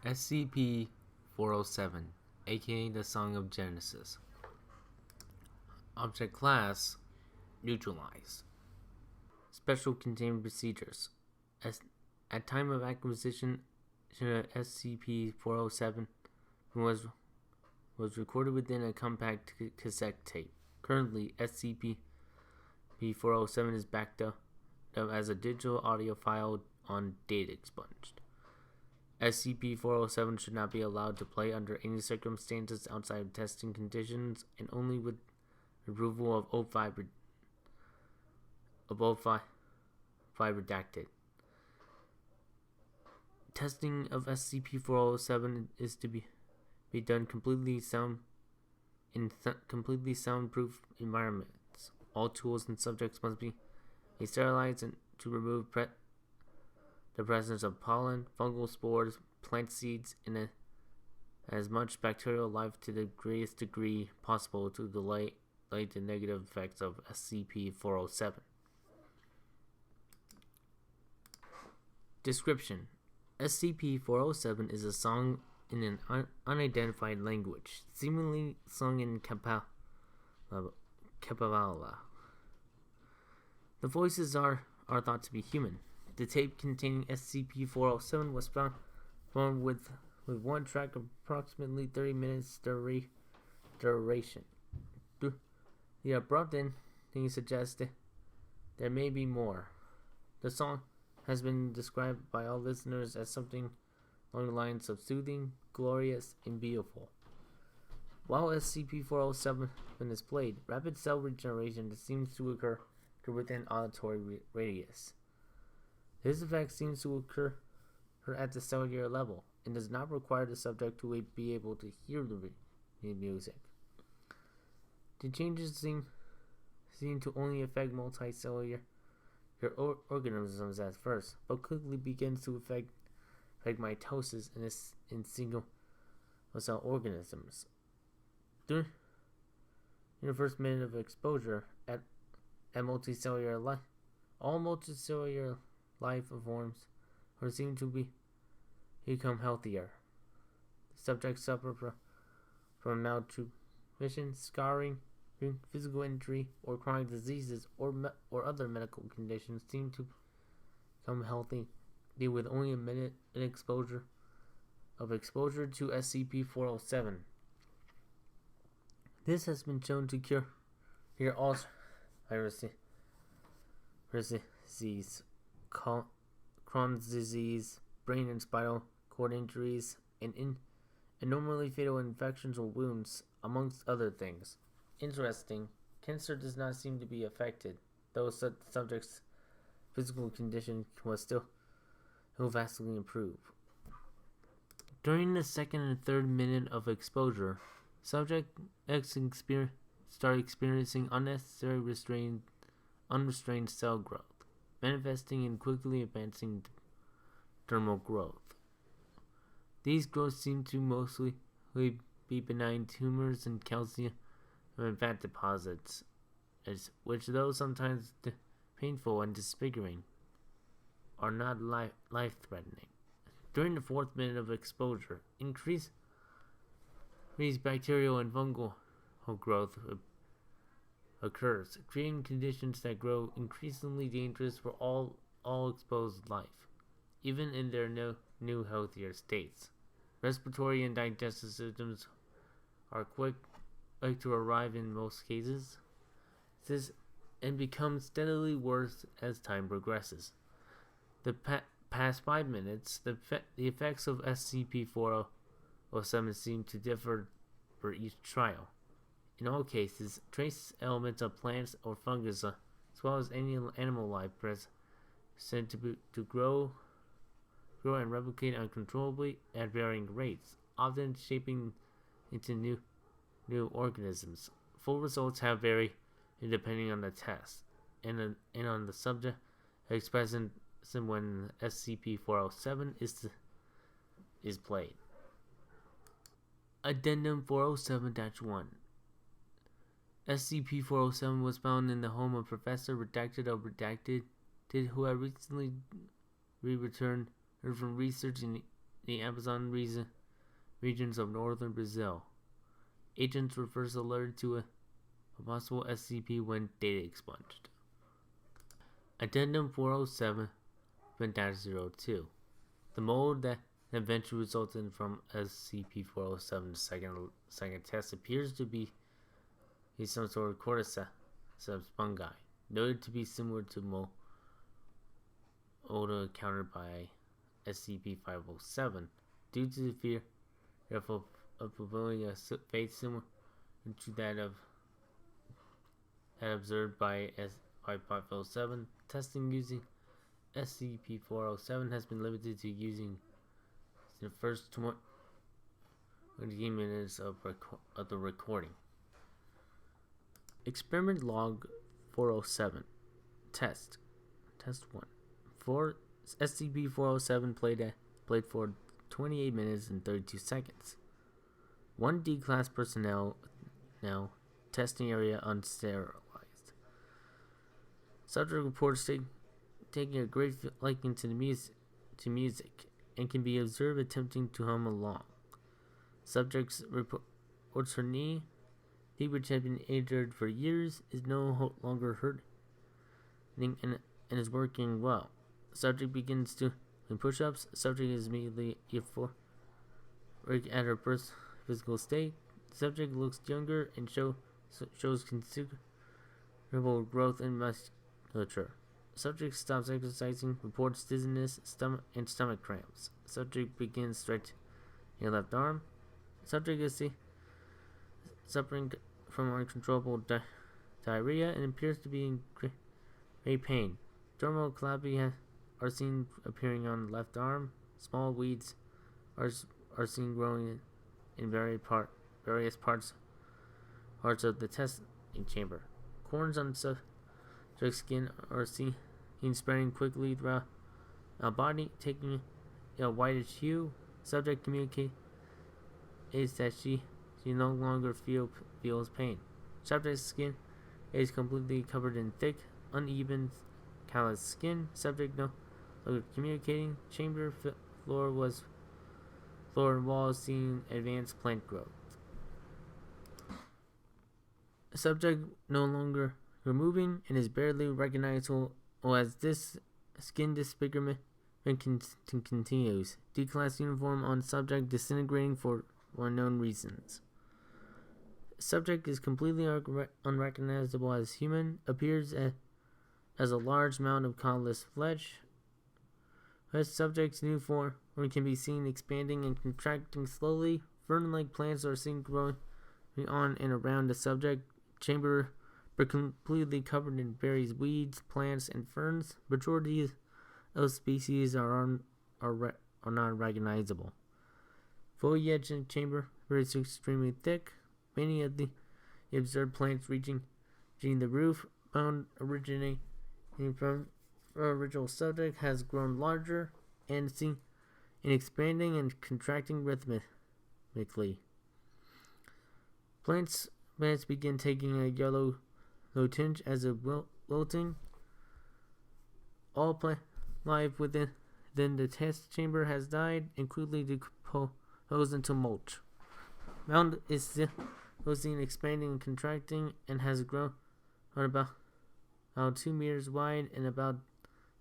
SCP-407, aka the Song of Genesis. Object Class: Neutralize. Special Containment Procedures. At time of acquisition, SCP-407 was recorded within a compact cassette tape. Currently, SCP-407 is backed up as a digital audio file on data expunged. SCP-407 should not be allowed to play under any circumstances outside of testing conditions and only with approval of O5 redacted. Testing of SCP-407 is to be done completely soundproof environments. All tools and subjects must be sterilized and to remove the presence of pollen, fungal spores, plant seeds, and as much bacterial life to the greatest degree possible to delay the negative effects of SCP-407. Description: SCP-407 is a song in an unidentified language, seemingly sung in Kabbalah. The voices are thought to be human. The tape containing SCP-407 was found with one track of approximately 30 minutes duration. The abrupt ending suggests there may be more. The song has been described by all listeners as something along the lines of soothing, glorious, and beautiful. While SCP-407 is played, rapid cell regeneration seems to occur within auditory radius. This effect seems to occur at the cellular level and does not require the subject to be able to hear the music. The changes seem to only affect multicellular organisms at first, but quickly begins to affect mitosis in single cell organisms. During the first minute of exposure at multicellular life, all multicellular life forms are seen to become healthier. The subjects suffer from malnutrition, scarring, physical injury, or chronic diseases, or other medical conditions seem to become healthy with only a minute in exposure to SCP-407. This has been shown to cure Alzheimer's disease, Crohn's disease, brain and spinal cord injuries, and abnormally fatal infections or wounds, amongst other things. Interesting, cancer does not seem to be affected, though such subjects' physical condition was still vastly improved. During the second and third minute of exposure, subject X started experiencing unnecessary unrestrained cell growth, manifesting in quickly advancing dermal growth. These growths seem to mostly be benign tumors and calcium and fat deposits, which, though sometimes painful and disfiguring, are not life-threatening. During the fourth minute of exposure, increased bacterial and fungal growth occurs, creating conditions that grow increasingly dangerous for all exposed life, even in their new healthier states. Respiratory and digestive systems are quick to arrive in most cases, and become steadily worse as time progresses. The past 5 minutes, the effects of SCP-407 seem to differ for each trial. In all cases, trace elements of plants or fungus, as well as any animal life, present to grow and replicate uncontrollably at varying rates, often shaping into new organisms. Full results have varied depending on the test and on the subject expressing when SCP-407 is played. Addendum 407-1. SCP-407 was found in the home of Professor Redacted of Redacted, who had recently returned from research in the Amazon regions of northern Brazil. Agents were first alerted to a possible SCP when data expunged. Addendum 407.02. The mold that eventually resulted from SCP-407's second test appears to be some sort of cordyceps fungi, noted to be similar to mold encountered by SCP-507, due to the fear of fulfilling a fate similar to that observed by SCP-507. Testing using SCP-407 has been limited to using the first 20 minutes of the recording. Experiment Log 407. Test 1. SCP-407 played for 28 minutes and 32 seconds. 1 D-Class personnel now testing area unsterilized. Subject reports taking a great liking to music and can be observed attempting to hum along. Subject's reports her knee, which had been injured for years, is no longer hurting and is working well. Subject begins doing push-ups. Subject is immediately euphoric at her physical state. Subject looks younger and shows considerable growth in musculature. Subject stops exercising, reports dizziness, stomach cramps. Subject begins stretching her left arm. Subject is suffering from uncontrollable diarrhea and appears to be in great pain. Dermal calamities are seen appearing on the left arm. Small weeds are seen growing in various parts of the testing chamber. Corns on subject's skin are seen spreading quickly throughout our body, taking a whitish hue. Subject communicates that she no longer feels pain. Subject's skin is completely covered in thick, uneven, callous skin. Subject no longer communicating. Chamber floor and walls seeing advanced plant growth. Subject no longer moving and is barely recognizable as this skin disfigurement continues. D-Class uniform on subject disintegrating for unknown reasons. Subject is completely unrecognizable as human, appears as a large mound of colorless flesh. As subject's new form can be seen expanding and contracting slowly. Fern-like plants are seen growing on and around the subject chamber, but completely covered in various weeds, plants, and ferns. Majority of species are not recognizable. Foliage in chamber is extremely thick. Many of the observed plants reaching the roof mound originating from original subject has grown larger and seen in expanding and contracting rhythmically. Plants begin taking a yellow tinge as of wilting. All plant life within the test chamber has died, including decomposed into mulch. Mound is still seen expanding and contracting and has grown about 2 meters wide and about the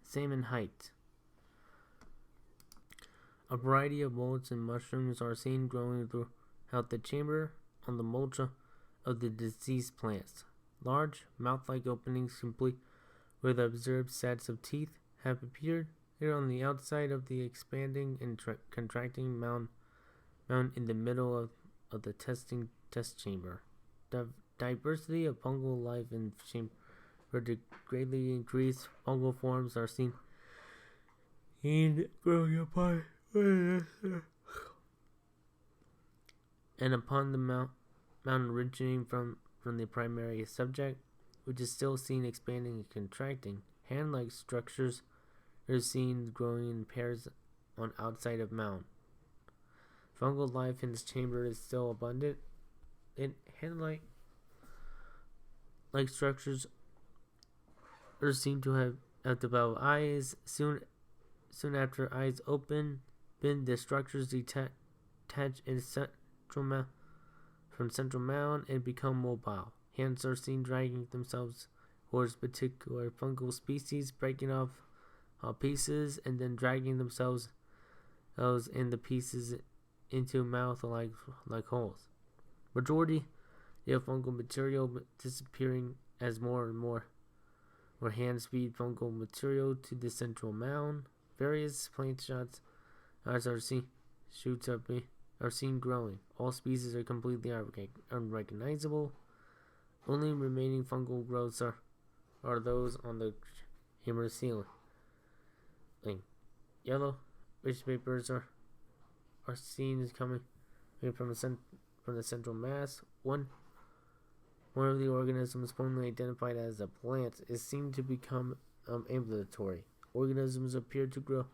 same in height. A variety of molds and mushrooms are seen growing throughout the chamber on the mulch of the deceased plants. Large, mouth-like openings complete with observed sets of teeth have appeared here on the outside of the expanding and contracting mound in the middle of the test chamber. The diversity of fungal life in the chamber greatly increased. Fungal forms are seen growing apart and upon the mound originating from the primary subject, which is still seen expanding and contracting. Hand-like structures are seen growing in pairs on outside of mound. Fungal life in this chamber is still abundant. Hand-like structures are seen to have developed eyes. Soon after eyes open, The structures detach in from central mound and become mobile. Hands are seen dragging themselves towards particular fungal species, breaking off pieces and then dragging themselves in the pieces into mouth like holes. Majority of fungal material disappearing as more and more hands feed fungal material to the central mound. Various plant shoots are seen growing. All species are completely unrecognizable. Only remaining fungal growths are those on the chamber ceiling. Yellow rich papers are seen as coming from the central mass. One of the organisms formerly identified as a plant is seen to become ambulatory. Organisms appear to grow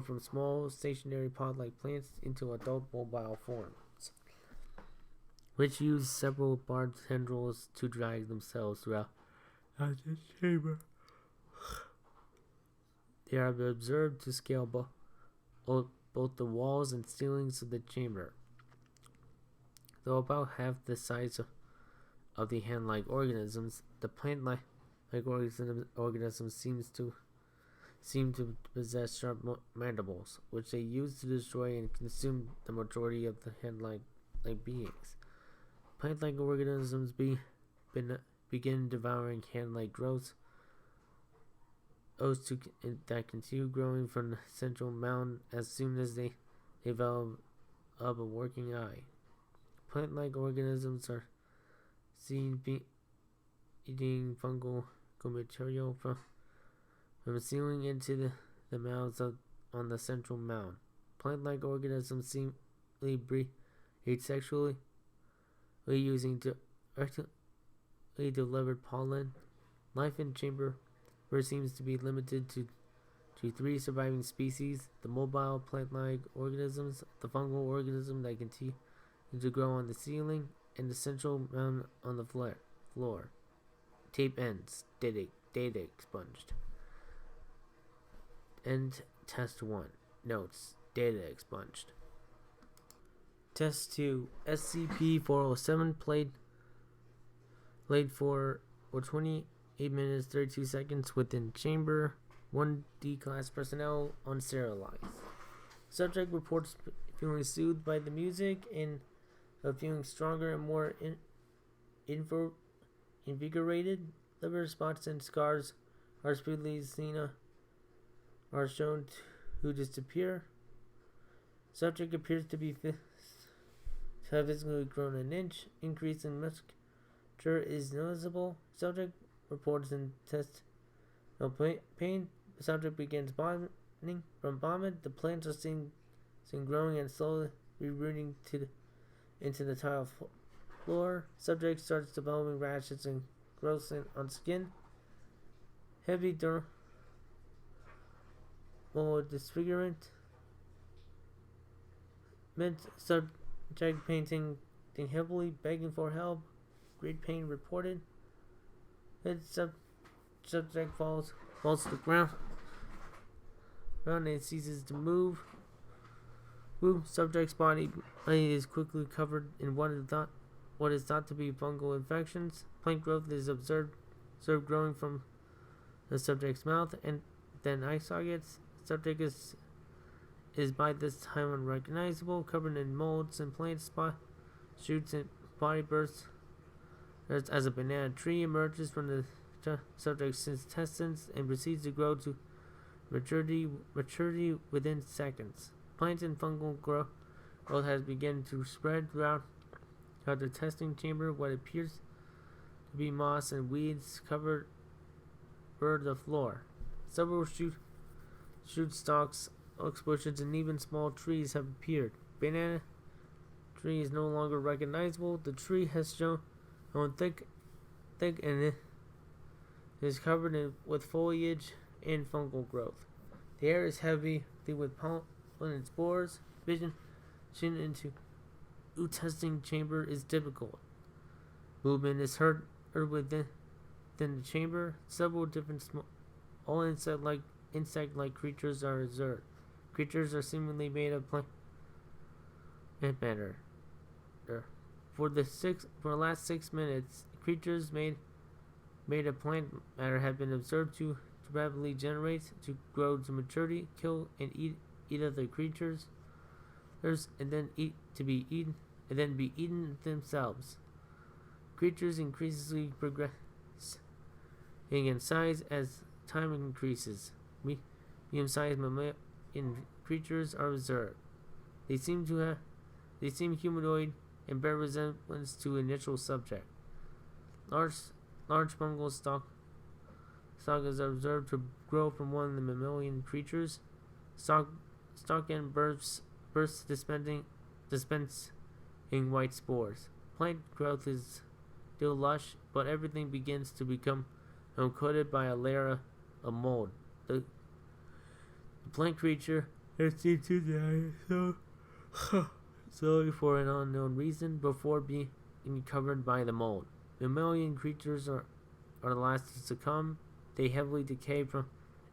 from small stationary pod-like plants into adult mobile forms, which use several barbed tendrils to drag themselves throughout the chamber. They are observed to scale both the walls and ceilings of the chamber. Though about half the size of the hand-like organisms, the plant-like organisms seem to possess sharp mandibles, which they use to destroy and consume the majority of the hand-like beings. Plant-like organisms begin devouring hand-like growths that continue growing from the central mound as soon as they develop a working eye. Plant-like organisms are seen eating fungal material from the ceiling into the mouths on the central mound. Plant-like organisms seem to breed sexually, using directly delivered pollen. Life in chamber seems to be limited to 3 surviving species: the mobile plant-like organisms, the fungal organism that continue to grow on the ceiling, and the central mound on the floor. Tape ends. Data expunged. End test 1. Notes. Data expunged. Test 2. SCP-407 played for 28 minutes 32 seconds within chamber. 1 D-class personnel unserialized. Subject reports feeling soothed by the music and feeling stronger and more invigorated. Liver spots and scars are speedily are shown to disappear. Subject appears to have physically grown an inch. Increase in musculature is noticeable. Subject reports in test no pain. Subject begins vomiting from vomit. The plants are seen growing and slowly rerooting into the tile floor. Subject starts developing rashes and growths on skin. Heavy dermal disfigurement. Subject painting heavily, begging for help. Great pain reported. Subject falls to the ground and ceases to move. Subject's body is quickly covered in what is thought to be fungal infections. Plant growth is observed growing from the subject's mouth and then eye sockets. Subject is by this time unrecognizable, covered in molds and plant shoots and body bursts. As a banana tree emerges from the subject's intestines and proceeds to grow to maturity within seconds. Plant and fungal growth has begun to spread throughout the testing chamber. What appears to be moss and weeds covered the floor. Several shoot stalks, oak bushes, and even small trees have appeared. Banana tree is no longer recognizable. The tree has shown thick and it is covered with foliage and fungal growth. The air is heavy with pollen and spores. Vision into testing chamber is difficult. Movement is heard within the chamber. Several different all insect-like creatures are observed. Creatures are seemingly made of plant matter. For the last 6 minutes, creatures made of plant matter have been observed to rapidly generate, to grow to maturity, kill and eat other creatures, and then be eaten themselves. Creatures increasingly progress in size as time increases. Medium-sized mammalian creatures are observed. They seem humanoid and bear resemblance to initial subject. Large fungal stalk is observed to grow from one of the mammalian creatures. Stalk and bursts dispensing white spores. Plant growth is still lush, but everything begins to become coated by a layer of mold. The plant creature seems to die slowly for an unknown reason before being covered by the mold. Mammalian creatures are the last to succumb. They heavily decay and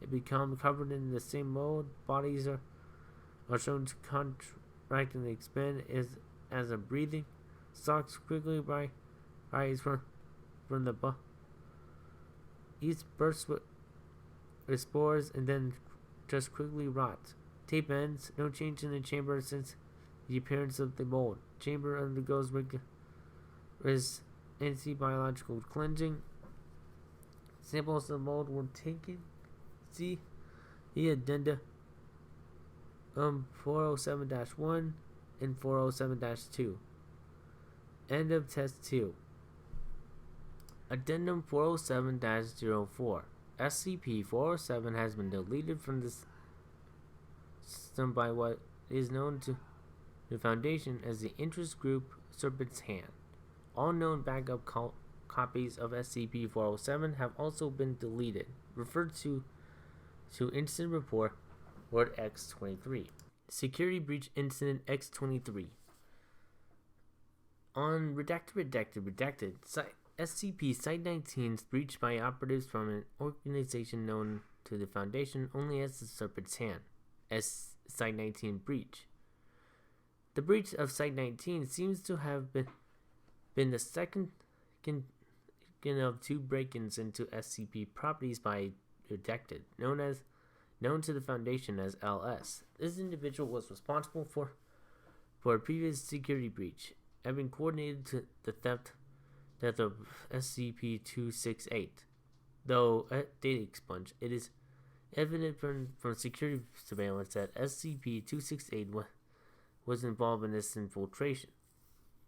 become covered in the same mold. Bodies are shown to contract and expand as a breathing. Stalks quickly rise from the each bursts with spores and then just quickly rot. Tape ends. No change in the chamber since the appearance of the mold. Chamber undergoes rigorous anti-biological cleansing. Samples of mold were taken. See the addenda 407-1 and 407-2. End of test 2. Addendum 407-04. SCP-407 has been deleted from the system by what is known to the Foundation as the interest group Serpent's Hand. All known backup copies of SCP-407 have also been deleted. Referred to Incident Report Word X-23. Security Breach Incident X-23. On redacted, SCP Site-19 breached by operatives from an organization known to the Foundation only as the Serpent's Hand, as Site-19 breach. The breach of Site-19 seems to have been the second of two break-ins into SCP properties by redacted, known to the Foundation as LS. This individual was responsible for a previous security breach, having coordinated to the theft of SCP-268. Though at data expunge, it is evident from security surveillance that SCP-268 was involved in this infiltration.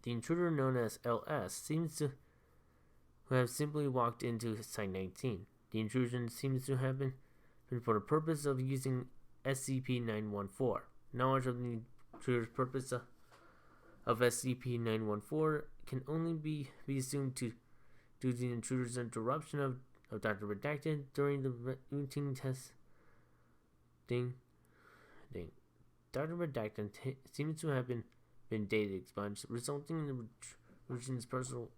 The intruder, known as LS, seems to have simply walked into Site-19. The intrusion seems to have been for the purpose of using SCP-914. Knowledge of the intruder's purpose of SCP-914 can only be assumed due to the intruder's interruption of Dr. Redacted during the routine testing. Dr. Redacted seems to have been data expunged, resulting in the intrusion's personnel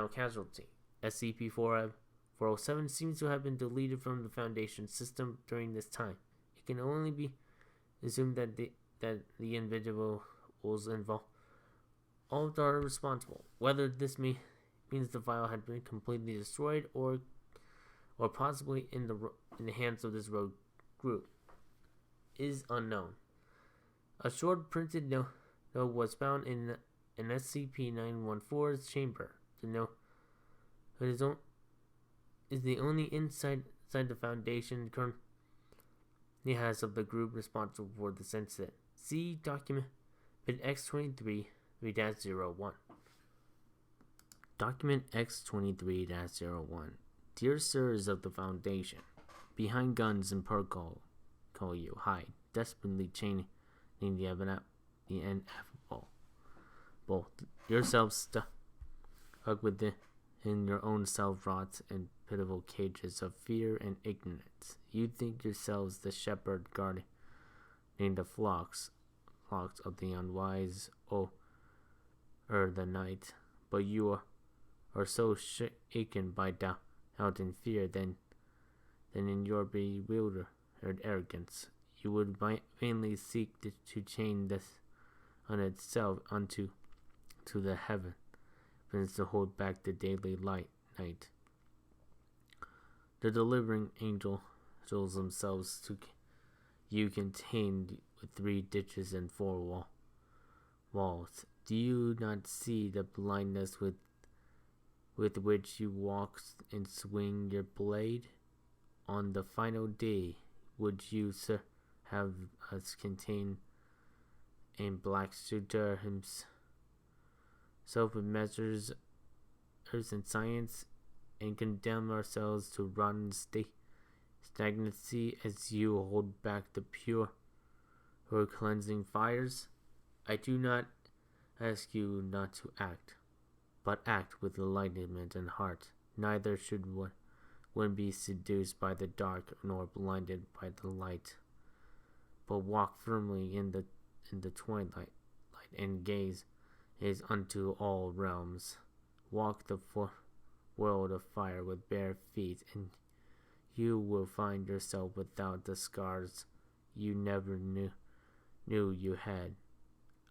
casualty. SCP-407 seems to have been deleted from the Foundation system during this time. It can only be assumed that the individuals involved all are responsible. Whether this means the file had been completely destroyed or possibly in the hands of this rogue group is unknown. A short printed note was found in an SCP-914's chamber. The note is the only inside the Foundation currently has of the group responsible for this incident. See document X-23-01. Document X-23-01. Dear Sirs of the Foundation, behind guns and call you hide, desperately chaining the inevitable. Both yourselves stuck within your own self-rots and pitiful cages of fear and ignorance. You think yourselves the shepherd guarding the flocks of the unwise the night, but you are so shaken by doubt and fear then in your bewildered arrogance You would vainly seek to chain this on itself unto the heaven, to hold back the daily night. The delivering angels themselves to you contained with 3 ditches and 4 walls. Do you not see the blindness with which you walk and swing your blade? On the final day, would you, sir, have us contain in black suitor himself with measures and science, and condemn ourselves to rotten stagnancy as you hold back the pure or cleansing fires? I do not ask you not to act, but act with enlightenment and heart. Neither should one be seduced by the dark nor blinded by the light, but walk firmly in the twilight and gaze is unto all realms. Walk the world of fire with bare feet, and you will find yourself without the scars you never knew you had.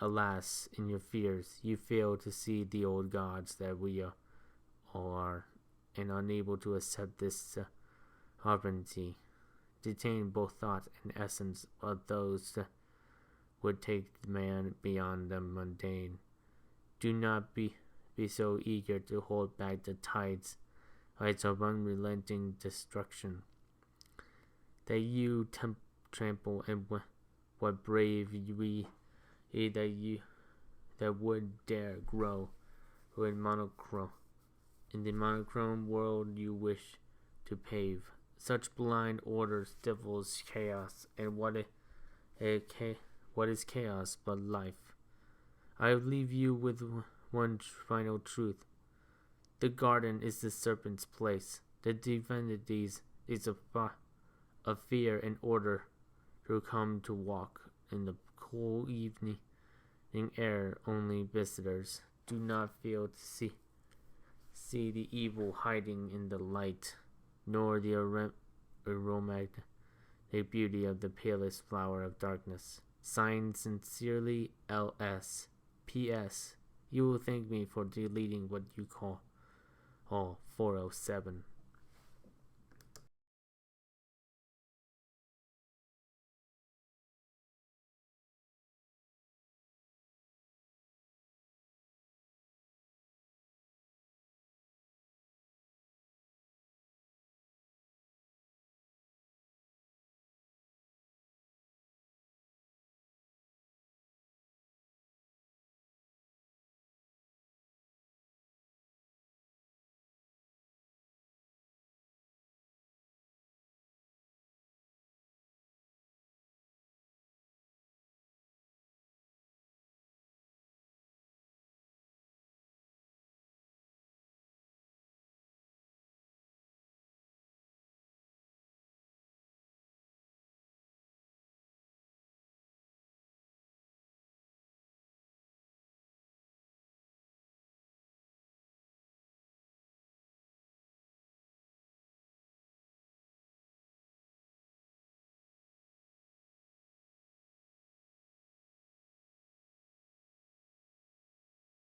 Alas, in your fears, you fail to see the old gods that we all are, and unable to accept this sovereignty, detain both thought and essence of those that would take man beyond the mundane. Do not be so eager to hold back the tides of unrelenting destruction, that you trample and what brave we that would dare grow in the monochrome world you wish to pave. Such blind order stifles chaos, and what is chaos but life? I leave you with one final truth. The garden is the serpent's place. The divinities is of fear and order who come to walk in the cool evening air. Only visitors do not fail to see the evil hiding in the light, nor the aromatic beauty of the palest flower of darkness. Signed sincerely, L.S. P.S. You will thank me for deleting what you call 407.